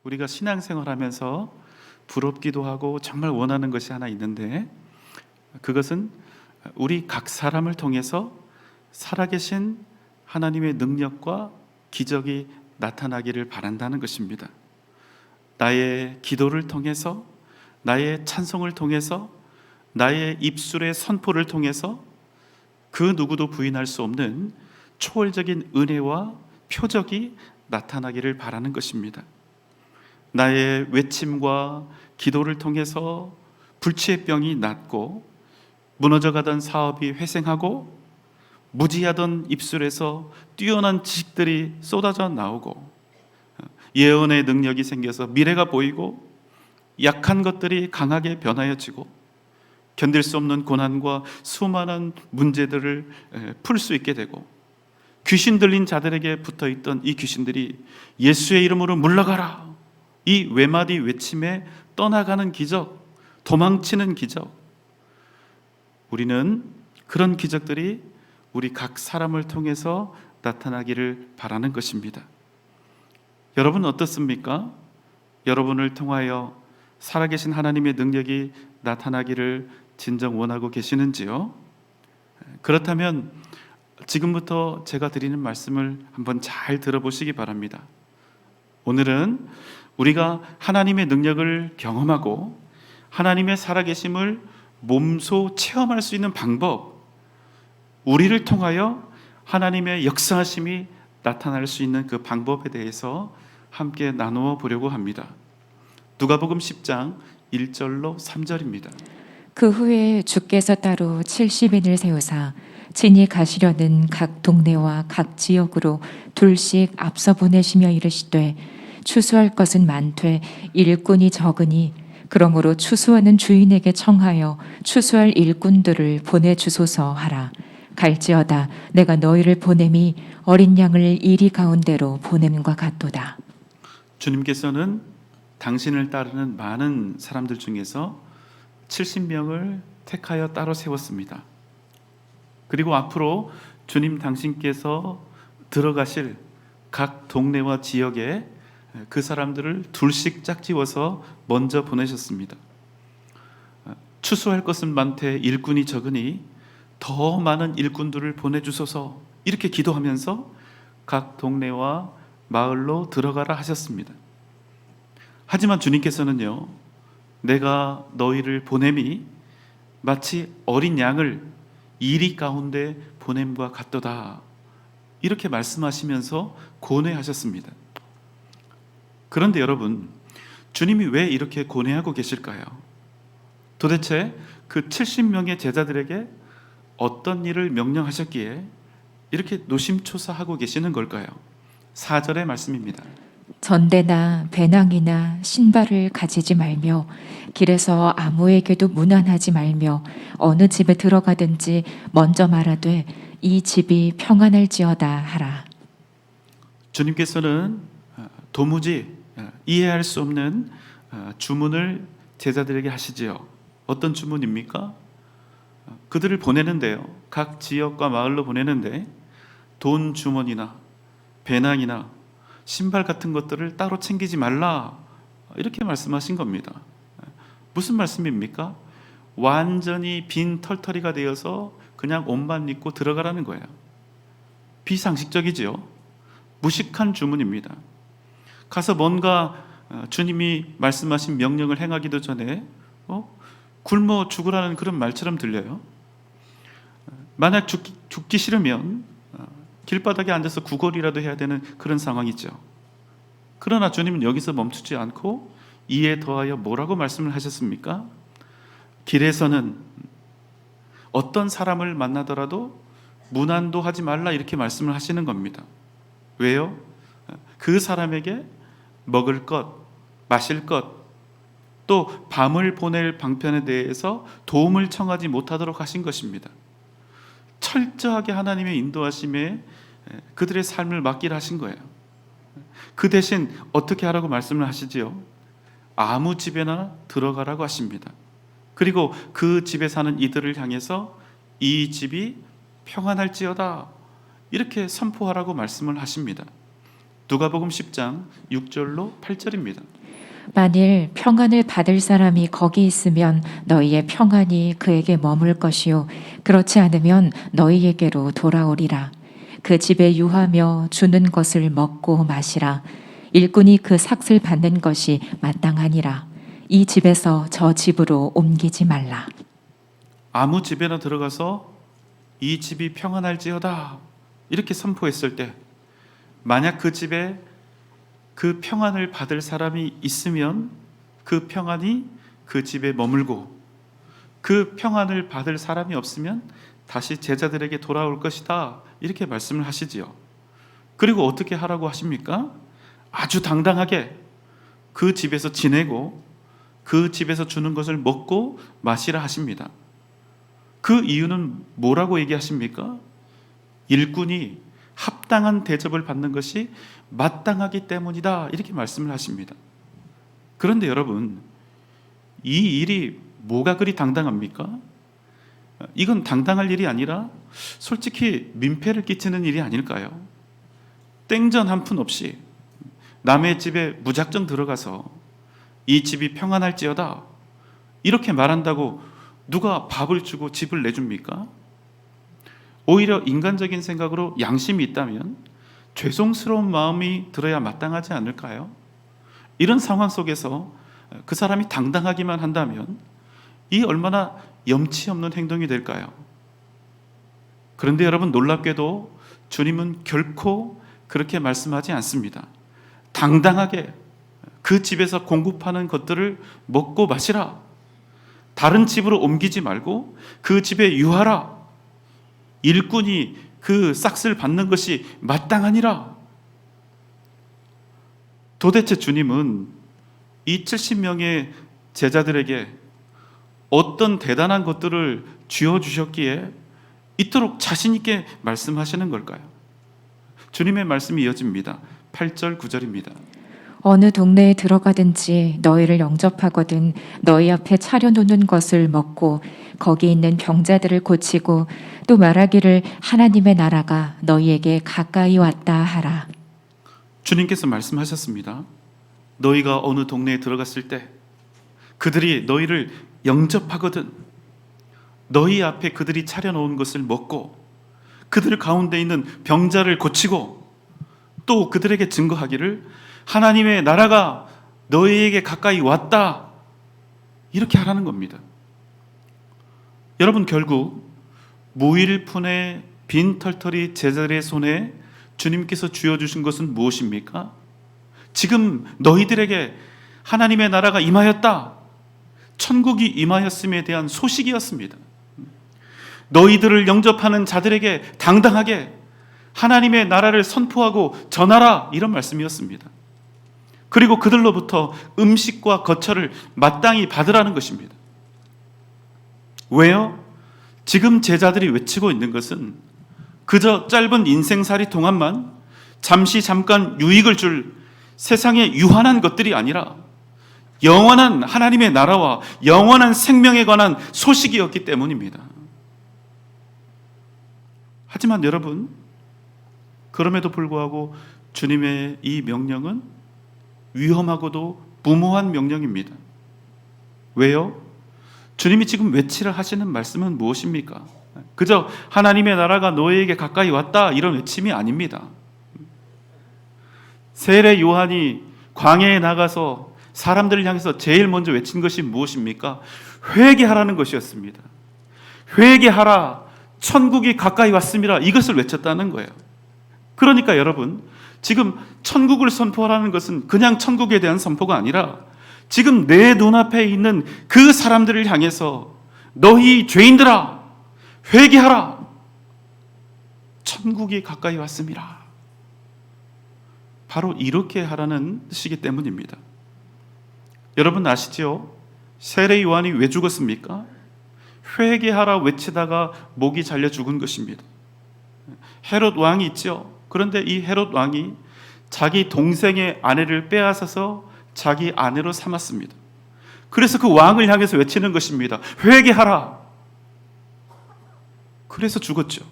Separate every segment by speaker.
Speaker 1: 우리가 신앙생활하면서 부럽기도 하고 정말 원하는 것이 하나 있는데, 그것은 우리 각 사람을 통해서 살아계신 하나님의 능력과 기적이 나타나기를 바란다는 것입니다. 나의 기도를 통해서, 나의 찬송을 통해서, 나의 입술의 선포를 통해서 그 누구도 부인할 수 없는 초월적인 은혜와 표적이 나타나기를 바라는 것입니다. 나의 외침과 기도를 통해서 불치의 병이 낫고, 무너져가던 사업이 회생하고, 무지하던 입술에서 뛰어난 지식들이 쏟아져 나오고, 예언의 능력이 생겨서 미래가 보이고, 약한 것들이 강하게 변하여지고, 견딜 수 없는 고난과 수많은 문제들을 풀 수 있게 되고, 귀신 들린 자들에게 붙어있던 이 귀신들이 예수의 이름으로 물러가라, 이 외마디 외침에 떠나가는 기적, 도망치는 기적, 우리는 그런 기적들이 우리 각 사람을 통해서 나타나기를 바라는 것입니다. 여러분 어떻습니까? 여러분을 통하여 살아계신 하나님의 능력이 나타나기를 진정 원하고 계시는지요? 그렇다면 지금부터 제가 드리는 말씀을 한번 잘 들어보시기 바랍니다. 오늘은 우리가 하나님의 능력을 경험하고 하나님의 살아계심을 몸소 체험할 수 있는 방법, 우리를 통하여 하나님의 역사하심이 나타날 수 있는 그 방법에 대해서 함께 나누어 보려고 합니다. 누가복음 10장 1절로 3절입니다.
Speaker 2: 그 후에 주께서 따로 70인을 세우사 친히 가시려는 각 동네와 각 지역으로 둘씩 앞서 보내시며 이르시되, 추수할 것은 많되 일꾼이 적으니 그러므로 추수하는 주인에게 청하여 추수할 일꾼들을 보내주소서 하라. 갈지어다 내가 너희를 보냄이 어린 양을 이리 가운데로 보냄과 같도다.
Speaker 1: 주님께서는 당신을 따르는 많은 사람들 중에서 70명을 택하여 따로 세웠습니다. 그리고 앞으로 주님 당신께서 들어가실 각 동네와 지역에 그 사람들을 둘씩 짝지어서 먼저 보내셨습니다. 추수할 것은 많되 일꾼이 적으니 더 많은 일꾼들을 보내주소서, 이렇게 기도하면서 각 동네와 마을로 들어가라 하셨습니다. 하지만 주님께서는요, 내가 너희를 보냄이 마치 어린 양을 이리 가운데 보냄과 같도다, 이렇게 말씀하시면서 고뇌하셨습니다. 그런데 여러분, 주님이 왜 이렇게 고뇌하고 계실까요? 도대체 그 70명의 제자들에게 어떤 일을 명령하셨기에 이렇게 노심초사하고 계시는 걸까요? 4절의 말씀입니다.
Speaker 2: 전대나 배낭이나 신발을 가지지 말며 길에서 아무에게도 문안하지 말며 어느 집에 들어가든지 먼저 말하되 이 집이 평안할지어다 하라.
Speaker 1: 주님께서는 도무지 이해할 수 없는 주문을 제자들에게 하시지요. 어떤 주문입니까? 그들을 보내는데요, 각 지역과 마을로 보내는데 돈 주머니나 배낭이나 신발 같은 것들을 따로 챙기지 말라, 이렇게 말씀하신 겁니다. 무슨 말씀입니까? 완전히 빈 털터리가 되어서 그냥 옷만 입고 들어가라는 거예요. 비상식적이지요. 무식한 주문입니다. 가서 뭔가 주님이 말씀하신 명령을 행하기도 전에 굶어 죽으라는 그런 말처럼 들려요. 만약 죽기 싫으면 길바닥에 앉아서 구걸이라도 해야 되는 그런 상황이죠. 그러나 주님은 여기서 멈추지 않고 이에 더하여 뭐라고 말씀을 하셨습니까? 길에서는 어떤 사람을 만나더라도 문안도 하지 말라, 이렇게 말씀을 하시는 겁니다. 왜요? 그 사람에게 먹을 것, 마실 것, 또 밤을 보낼 방편에 대해서 도움을 청하지 못하도록 하신 것입니다. 철저하게 하나님의 인도하심에 그들의 삶을 맡기라 하신 거예요. 그 대신 어떻게 하라고 말씀을 하시지요? 아무 집에나 들어가라고 하십니다. 그리고 그 집에 사는 이들을 향해서 이 집이 평안할지어다, 이렇게 선포하라고 말씀을 하십니다. 누가복음 10장 6절로 8절입니다.
Speaker 2: 만일 평안을 받을 사람이 거기 있으면 너희의 평안이 그에게 머물 것이요 그렇지 않으면 너희에게로 돌아오리라. 그 집에 유하며 주는 것을 먹고 마시라. 일꾼이 그 삭을 받는 것이 마땅하니라. 이 집에서 저 집으로 옮기지 말라.
Speaker 1: 아무 집에나 들어가서 이 집이 평안할지어다 이렇게 선포했을 때, 만약 그 집에 그 평안을 받을 사람이 있으면 그 평안이 그 집에 머물고, 그 평안을 받을 사람이 없으면 다시 제자들에게 돌아올 것이다 이렇게 말씀을 하시지요. 그리고 어떻게 하라고 하십니까? 아주 당당하게 그 집에서 지내고 그 집에서 주는 것을 먹고 마시라 하십니다. 그 이유는 뭐라고 얘기하십니까? 일꾼이 합당한 대접을 받는 것이 마땅하기 때문이다 이렇게 말씀을 하십니다. 그런데 여러분, 이 일이 뭐가 그리 당당합니까? 이건 당당할 일이 아니라 솔직히 민폐를 끼치는 일이 아닐까요? 땡전 한 푼 없이 남의 집에 무작정 들어가서 이 집이 평안할지어다 이렇게 말한다고 누가 밥을 주고 집을 내줍니까? 오히려 인간적인 생각으로 양심이 있다면 죄송스러운 마음이 들어야 마땅하지 않을까요? 이런 상황 속에서 그 사람이 당당하기만 한다면 이 얼마나 염치 없는 행동이 될까요? 그런데 여러분, 놀랍게도 주님은 결코 그렇게 말씀하지 않습니다. 당당하게 그 집에서 공급하는 것들을 먹고 마시라. 다른 집으로 옮기지 말고 그 집에 유하라. 일꾼이 그 싹을 받는 것이 마땅하니라. 도대체 주님은 이 70명의 제자들에게 어떤 대단한 것들을 쥐어주셨기에 이토록 자신 있게 말씀하시는 걸까요? 주님의 말씀이 이어집니다. 8절 9절입니다.
Speaker 2: 어느 동네에 들어가든지 너희를 영접하거든 너희 앞에 차려놓는 것을 먹고 거기 있는 병자들을 고치고 또 말하기를 하나님의 나라가 너희에게 가까이 왔다 하라.
Speaker 1: 주님께서 말씀하셨습니다. 너희가 어느 동네에 들어갔을 때 그들이 너희를 영접하거든 너희 앞에 그들이 차려놓은 것을 먹고 그들 가운데 있는 병자를 고치고 또 그들에게 증거하기를 하나님의 나라가 너희에게 가까이 왔다 이렇게 하라는 겁니다. 여러분, 결국 무일푼의 빈털터리 제자들의 손에 주님께서 쥐어주신 것은 무엇입니까? 지금 너희들에게 하나님의 나라가 임하였다, 천국이 임하였음에 대한 소식이었습니다. 너희들을 영접하는 자들에게 당당하게 하나님의 나라를 선포하고 전하라 이런 말씀이었습니다. 그리고 그들로부터 음식과 거처를 마땅히 받으라는 것입니다. 왜요? 지금 제자들이 외치고 있는 것은 그저 짧은 인생살이 동안만 잠깐 유익을 줄 세상의 유한한 것들이 아니라 영원한 하나님의 나라와 영원한 생명에 관한 소식이었기 때문입니다. 하지만 여러분, 그럼에도 불구하고 주님의 이 명령은 위험하고도 무모한 명령입니다. 왜요? 주님이 지금 외치라 하시는 말씀은 무엇입니까? 그저 하나님의 나라가 너희에게 가까이 왔다 이런 외침이 아닙니다. 세례 요한이 광야에 나가서 사람들을 향해서 제일 먼저 외친 것이 무엇입니까? 회개하라는 것이었습니다. 회개하라, 천국이 가까이 왔습니다. 이것을 외쳤다는 거예요. 그러니까 여러분, 지금 천국을 선포하라는 것은 그냥 천국에 대한 선포가 아니라 지금 내 눈앞에 있는 그 사람들을 향해서 너희 죄인들아 회개하라, 천국이 가까이 왔습니다. 바로 이렇게 하라는 뜻이기 때문입니다. 여러분 아시죠? 세례 요한이 왜 죽었습니까? 회개하라 외치다가 목이 잘려 죽은 것입니다. 헤롯 왕이 있죠. 그런데 이 헤롯 왕이 자기 동생의 아내를 빼앗아서 자기 아내로 삼았습니다. 그래서 그 왕을 향해서 외치는 것입니다. 회개하라. 그래서 죽었죠.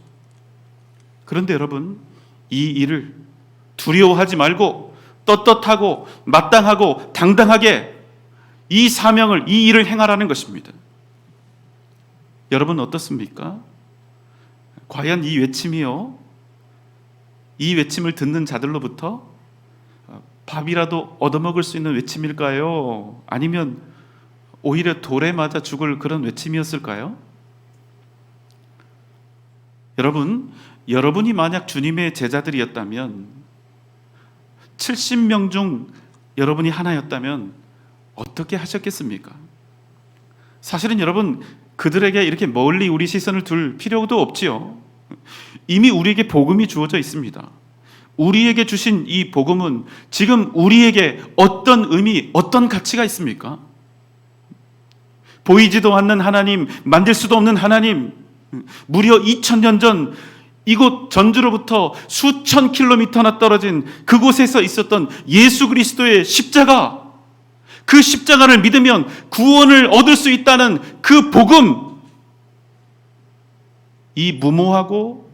Speaker 1: 그런데 여러분, 이 일을 두려워하지 말고 떳떳하고 마땅하고 당당하게 이 사명을, 이 일을 행하라는 것입니다. 여러분 어떻습니까? 과연 이 외침이요, 이 외침을 듣는 자들로부터 밥이라도 얻어먹을 수 있는 외침일까요? 아니면 오히려 돌에 맞아 죽을 그런 외침이었을까요? 여러분, 여러분이 만약 주님의 제자들이었다면, 70명 중 여러분이 하나였다면 어떻게 하셨겠습니까? 사실은 여러분, 그들에게 이렇게 멀리 우리 시선을 둘 필요도 없지요. 이미 우리에게 복음이 주어져 있습니다. 우리에게 주신 이 복음은 지금 우리에게 어떤 의미, 어떤 가치가 있습니까? 보이지도 않는 하나님, 만질 수도 없는 하나님, 무려 2000년 전 이곳 전주로부터 수천 킬로미터나 떨어진 그곳에서 있었던 예수 그리스도의 십자가, 그 십자가를 믿으면 구원을 얻을 수 있다는 그 복음, 이 무모하고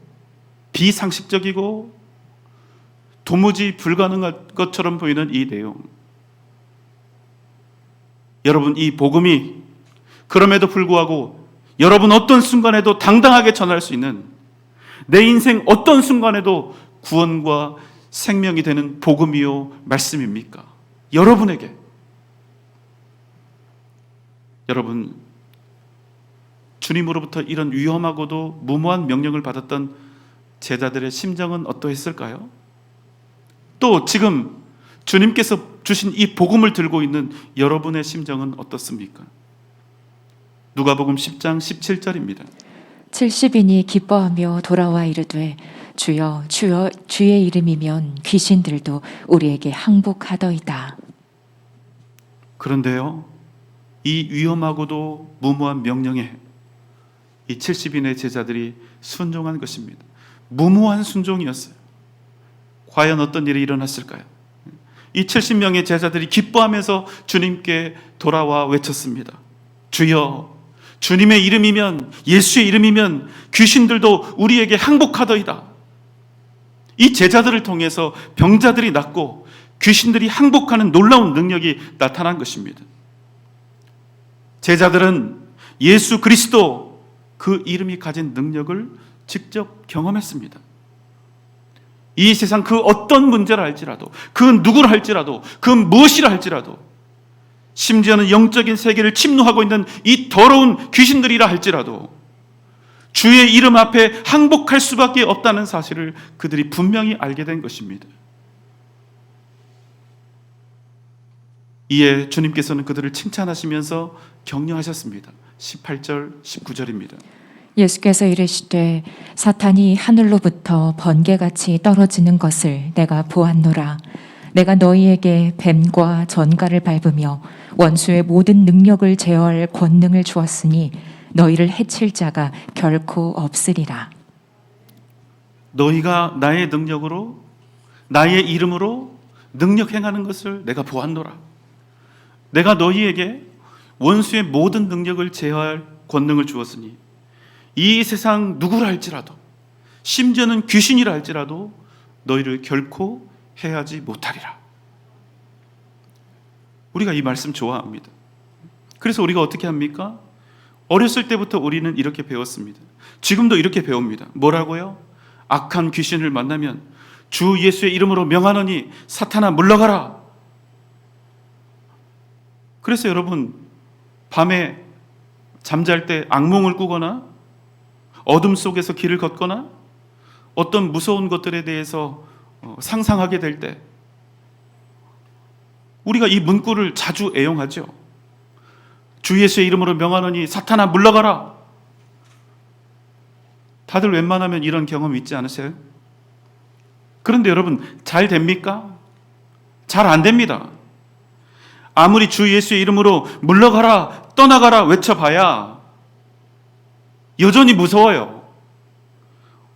Speaker 1: 비상식적이고 도무지 불가능한 것처럼 보이는 이 내용, 여러분, 이 복음이 그럼에도 불구하고 여러분 어떤 순간에도 당당하게 전할 수 있는, 내 인생 어떤 순간에도 구원과 생명이 되는 복음이요 말씀입니까? 여러분에게. 여러분, 주님으로부터 이런 위험하고도 무모한 명령을 받았던 제자들의 심정은 어떠했을까요? 또 지금 주님께서 주신 이 복음을 들고 있는 여러분의 심정은 어떻습니까? 누가복음 10장 17절입니다.
Speaker 2: 70인이 기뻐하며 돌아와 이르되 주여 주여 주의 이름이면 귀신들도 우리에게 항복하더이다.
Speaker 1: 그런데요, 이 위험하고도 무모한 명령에 이 70인의 제자들이 순종한 것입니다. 무모한 순종이었어요. 과연 어떤 일이 일어났을까요? 이 70명의 제자들이 기뻐하면서 주님께 돌아와 외쳤습니다. 주여, 주님의 이름이면, 예수의 이름이면 귀신들도 우리에게 항복하더이다. 이 제자들을 통해서 병자들이 낫고 귀신들이 항복하는 놀라운 능력이 나타난 것입니다. 제자들은 예수 그리스도, 그 이름이 가진 능력을 직접 경험했습니다. 이 세상 그 어떤 문제를 할지라도, 그 누구를 할지라도, 그 무엇이라 할지라도, 심지어는 영적인 세계를 침노하고 있는 이 더러운 귀신들이라 할지라도 주의 이름 앞에 항복할 수밖에 없다는 사실을 그들이 분명히 알게 된 것입니다. 이에 주님께서는 그들을 칭찬하시면서 격려하셨습니다. 18절, 19절입니다.
Speaker 2: 예수께서 이르시되 사탄이 하늘로부터 번개같이 떨어지는 것을 내가 보았노라. 내가 너희에게 뱀과 전갈을 밟으며 원수의 모든 능력을 제어할 권능을 주었으니 너희를 해칠 자가 결코 없으리라.
Speaker 1: 너희가 나의 능력으로, 나의 이름으로 능력 행하는 것을 내가 보았노라. 내가 너희에게 원수의 모든 능력을 제어할 권능을 주었으니 이 세상 누구라 할지라도, 심지어는 귀신이라 할지라도 너희를 결코 해하지 못하리라. 우리가 이 말씀 좋아합니다. 그래서 우리가 어떻게 합니까? 어렸을 때부터 우리는 이렇게 배웠습니다. 지금도 이렇게 배웁니다. 뭐라고요? 악한 귀신을 만나면 주 예수의 이름으로 명하노니 사탄아 물러가라. 그래서 여러분, 밤에 잠잘 때 악몽을 꾸거나 어둠 속에서 길을 걷거나 어떤 무서운 것들에 대해서 상상하게 될 때 우리가 이 문구를 자주 애용하죠. 주 예수의 이름으로 명하노니 사탄아 물러가라. 다들 웬만하면 이런 경험 있지 않으세요? 그런데 여러분, 잘 됩니까? 잘 안 됩니다. 아무리 주 예수의 이름으로 물러가라, 떠나가라 외쳐봐야 여전히 무서워요.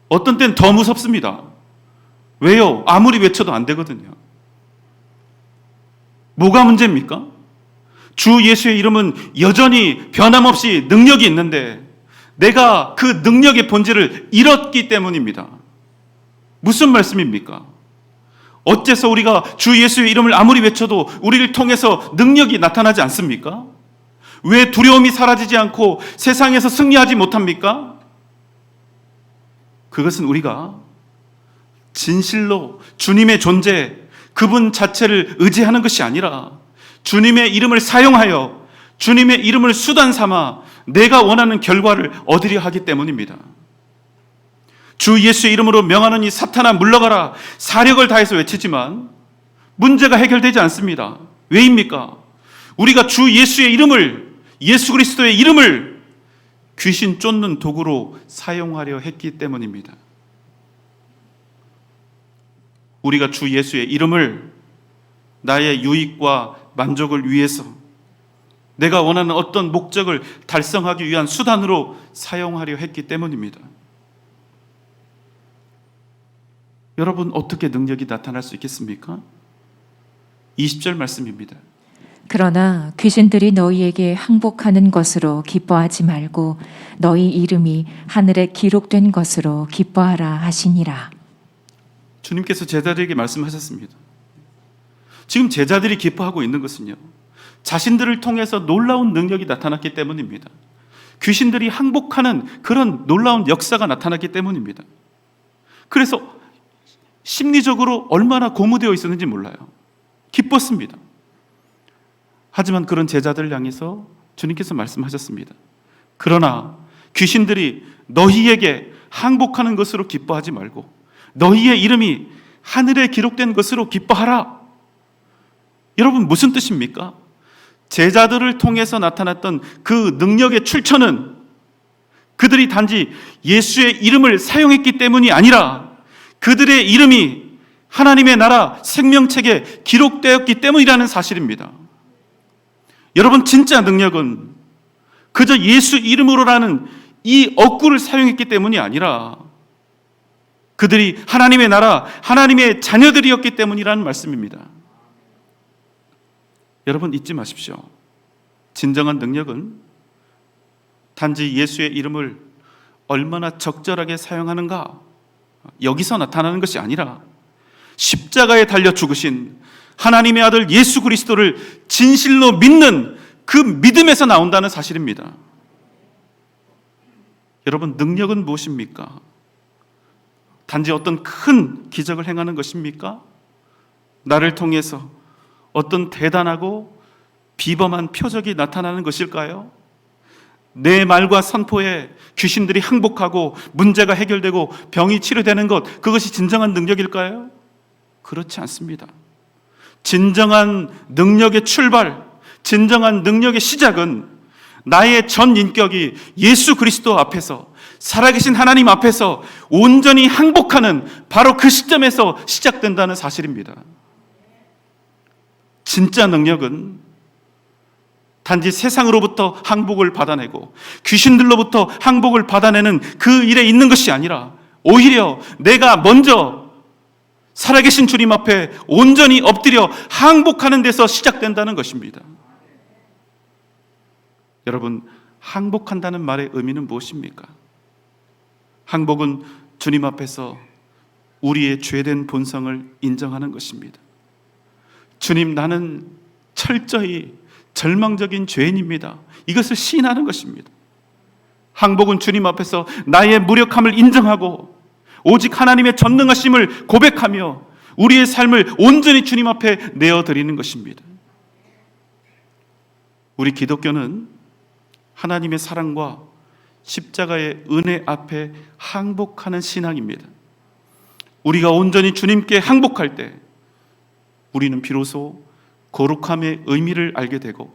Speaker 1: 어떤 땐 더 무섭습니다. 왜요? 아무리 외쳐도 안 되거든요. 뭐가 문제입니까? 주 예수의 이름은 여전히 변함없이 능력이 있는데 내가 그 능력의 본질을 잃었기 때문입니다. 무슨 말씀입니까? 어째서 우리가 주 예수의 이름을 아무리 외쳐도 우리를 통해서 능력이 나타나지 않습니까? 왜 두려움이 사라지지 않고 세상에서 승리하지 못합니까? 그것은 우리가 진실로 주님의 존재, 그분 자체를 의지하는 것이 아니라 주님의 이름을 사용하여 주님의 이름을 수단 삼아 내가 원하는 결과를 얻으려 하기 때문입니다. 주 예수의 이름으로 명하노니 사탄아 물러가라, 사력을 다해서 외치지만 문제가 해결되지 않습니다. 왜입니까? 우리가 주 예수의 이름을, 예수 그리스도의 이름을 귀신 쫓는 도구로 사용하려 했기 때문입니다. 우리가 주 예수의 이름을 나의 유익과 만족을 위해서, 내가 원하는 어떤 목적을 달성하기 위한 수단으로 사용하려 했기 때문입니다. 여러분, 어떻게 능력이 나타날 수 있겠습니까? 20절 말씀입니다.
Speaker 2: 그러나 귀신들이 너희에게 항복하는 것으로 기뻐하지 말고 너희 이름이 하늘에 기록된 것으로 기뻐하라 하시니라.
Speaker 1: 주님께서 제자들에게 말씀하셨습니다. 지금 제자들이 기뻐하고 있는 것은요, 자신들을 통해서 놀라운 능력이 나타났기 때문입니다. 귀신들이 항복하는 그런 놀라운 역사가 나타났기 때문입니다. 그래서 심리적으로 얼마나 고무되어 있었는지 몰라요. 기뻤습니다. 하지만 그런 제자들을 향해서 주님께서 말씀하셨습니다. 그러나 귀신들이 너희에게 항복하는 것으로 기뻐하지 말고 너희의 이름이 하늘에 기록된 것으로 기뻐하라. 여러분, 무슨 뜻입니까? 제자들을 통해서 나타났던 그 능력의 출처는 그들이 단지 예수의 이름을 사용했기 때문이 아니라 그들의 이름이 하나님의 나라 생명책에 기록되었기 때문이라는 사실입니다. 여러분, 진짜 능력은 그저 예수 이름으로라는 이 어구를 사용했기 때문이 아니라 그들이 하나님의 나라, 하나님의 자녀들이었기 때문이라는 말씀입니다. 여러분, 잊지 마십시오. 진정한 능력은 단지 예수의 이름을 얼마나 적절하게 사용하는가, 여기서 나타나는 것이 아니라 십자가에 달려 죽으신 하나님의 아들 예수 그리스도를 진실로 믿는 그 믿음에서 나온다는 사실입니다. 여러분, 능력은 무엇입니까? 단지 어떤 큰 기적을 행하는 것입니까? 나를 통해서 어떤 대단하고 비범한 표적이 나타나는 것일까요? 내 말과 선포에 귀신들이 항복하고 문제가 해결되고 병이 치료되는 것, 그것이 진정한 능력일까요? 그렇지 않습니다. 진정한 능력의 출발, 진정한 능력의 시작은 나의 전 인격이 예수 그리스도 앞에서, 살아계신 하나님 앞에서 온전히 항복하는 바로 그 시점에서 시작된다는 사실입니다. 진짜 능력은 단지 세상으로부터 항복을 받아내고 귀신들로부터 항복을 받아내는 그 일에 있는 것이 아니라 오히려 내가 먼저 살아계신 주님 앞에 온전히 엎드려 항복하는 데서 시작된다는 것입니다. 여러분, 항복한다는 말의 의미는 무엇입니까? 항복은 주님 앞에서 우리의 죄된 본성을 인정하는 것입니다. 주님, 나는 철저히 절망적인 죄인입니다. 이것을 시인하는 것입니다. 항복은 주님 앞에서 나의 무력함을 인정하고 오직 하나님의 전능하심을 고백하며 우리의 삶을 온전히 주님 앞에 내어드리는 것입니다. 우리 기독교는 하나님의 사랑과 십자가의 은혜 앞에 항복하는 신앙입니다. 우리가 온전히 주님께 항복할 때 우리는 비로소 거룩함의 의미를 알게 되고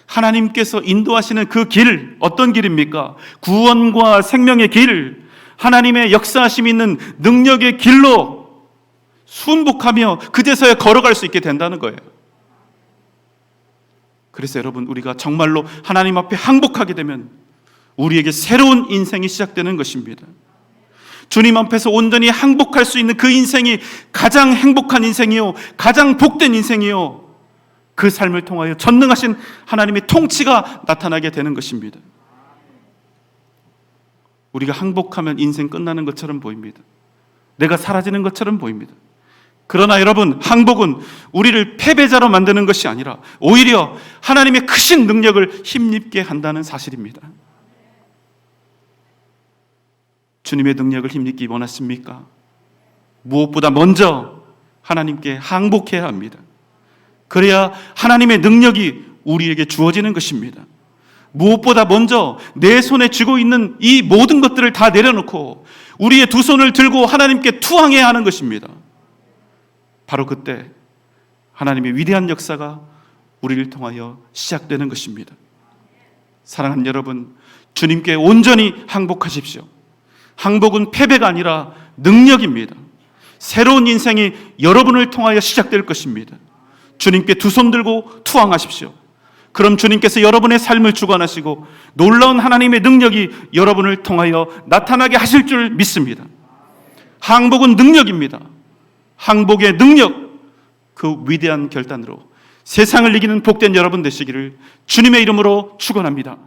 Speaker 1: 하나님께서 인도하시는 그 길, 어떤 길입니까? 구원과 생명의 길, 하나님의 역사하심이 있는 능력의 길로 순복하며 그제서야 걸어갈 수 있게 된다는 거예요. 그래서 여러분, 우리가 정말로 하나님 앞에 항복하게 되면 우리에게 새로운 인생이 시작되는 것입니다. 주님 앞에서 온전히 항복할 수 있는 그 인생이 가장 행복한 인생이요, 가장 복된 인생이요, 그 삶을 통하여 전능하신 하나님의 통치가 나타나게 되는 것입니다. 우리가 항복하면 인생 끝나는 것처럼 보입니다. 내가 사라지는 것처럼 보입니다. 그러나 여러분, 항복은 우리를 패배자로 만드는 것이 아니라 오히려 하나님의 크신 능력을 힘입게 한다는 사실입니다. 주님의 능력을 힘입기 원하십니까? 무엇보다 먼저 하나님께 항복해야 합니다. 그래야 하나님의 능력이 우리에게 주어지는 것입니다. 무엇보다 먼저 내 손에 쥐고 있는 이 모든 것들을 다 내려놓고 우리의 두 손을 들고 하나님께 투항해야 하는 것입니다. 바로 그때 하나님의 위대한 역사가 우리를 통하여 시작되는 것입니다. 사랑하는 여러분, 주님께 온전히 항복하십시오. 항복은 패배가 아니라 능력입니다. 새로운 인생이 여러분을 통하여 시작될 것입니다. 주님께 두 손 들고 투항하십시오. 그럼 주님께서 여러분의 삶을 주관하시고 놀라운 하나님의 능력이 여러분을 통하여 나타나게 하실 줄 믿습니다. 항복은 능력입니다. 항복의 능력, 그 위대한 결단으로 세상을 이기는 복된 여러분 되시기를 주님의 이름으로 축원합니다.